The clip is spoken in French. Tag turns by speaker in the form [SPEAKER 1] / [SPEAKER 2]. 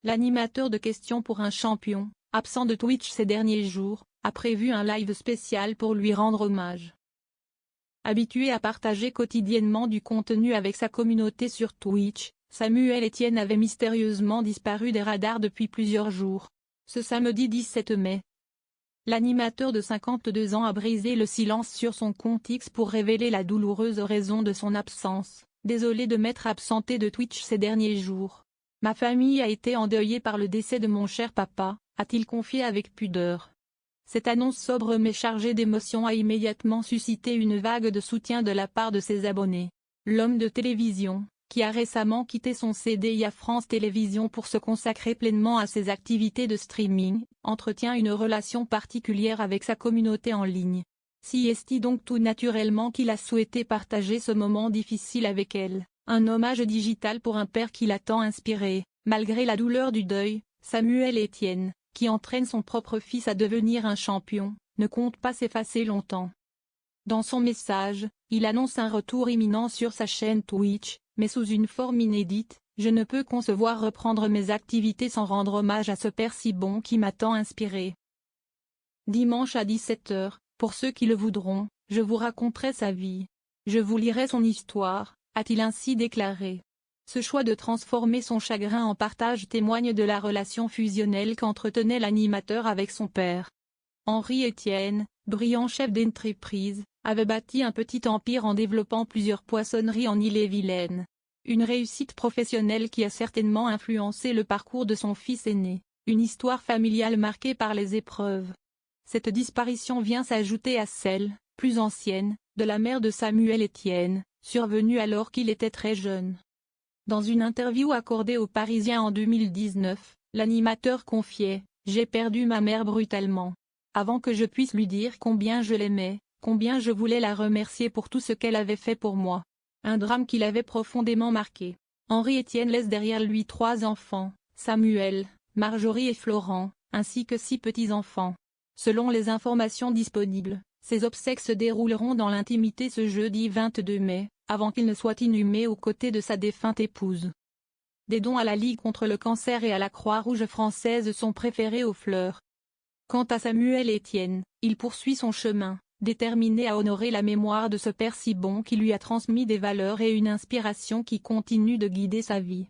[SPEAKER 1] L'animateur de Questions pour un champion, absent de Twitch ces derniers jours, a prévu un live spécial pour lui rendre hommage. Habitué à partager quotidiennement du contenu avec sa communauté sur Twitch, Samuel Etienne avait mystérieusement disparu des radars depuis plusieurs jours. Ce samedi 17 mai, l'animateur de 52 ans a brisé le silence sur son compte X pour révéler la douloureuse raison de son absence. « Désolé de m'être absenté de Twitch ces derniers jours. Ma famille a été endeuillée par le décès de mon cher papa », a-t-il confié avec pudeur. Cette annonce sobre mais chargée d'émotion a immédiatement suscité une vague de soutien de la part de ses abonnés. L'homme de télévision, qui a récemment quitté son CDI à France Télévisions pour se consacrer pleinement à ses activités de streaming, entretient une relation particulière avec sa communauté en ligne. Si est donc tout naturellement qu'il a souhaité partager ce moment difficile avec elle, un hommage digital pour un père qui l'a tant inspiré. Malgré la douleur du deuil, Samuel Etienne, qui entraîne son propre fils à devenir un champion, ne compte pas s'effacer longtemps. Dans son message, il annonce un retour imminent sur sa chaîne Twitch, mais sous une forme inédite. « Je ne peux concevoir reprendre mes activités sans rendre hommage à ce père si bon qui m'a tant inspiré. Dimanche à 17 h, pour ceux qui le voudront, je vous raconterai sa vie. Je vous lirai son histoire », a-t-il ainsi déclaré. Ce choix de transformer son chagrin en partage témoigne de la relation fusionnelle qu'entretenait l'animateur avec son père. Henri Etienne, brillant chef d'entreprise, avait bâti un petit empire en développant plusieurs poissonneries en Ille-et-Vilaine. Une réussite professionnelle qui a certainement influencé le parcours de son fils aîné, une histoire familiale marquée par les épreuves. Cette disparition vient s'ajouter à celle, plus ancienne, de la mère de Samuel Etienne, survenue alors qu'il était très jeune. Dans une interview accordée aux Parisiens en 2019, l'animateur confiait « J'ai perdu ma mère brutalement. Avant que je puisse lui dire combien je l'aimais, combien je voulais la remercier pour tout ce qu'elle avait fait pour moi. » Un drame qui l'avait profondément marqué. Henri Etienne laisse derrière lui 3 enfants, Samuel, Marjorie et Florent, ainsi que 6 petits-enfants. Selon les informations disponibles, ses obsèques se dérouleront dans l'intimité ce jeudi 22 mai, avant qu'il ne soit inhumé aux côtés de sa défunte épouse. Des dons à la Ligue contre le cancer et à la Croix-Rouge française sont préférés aux fleurs. Quant à Samuel Etienne, il poursuit son chemin, déterminé à honorer la mémoire de ce père si bon qui lui a transmis des valeurs et une inspiration qui continuent de guider sa vie.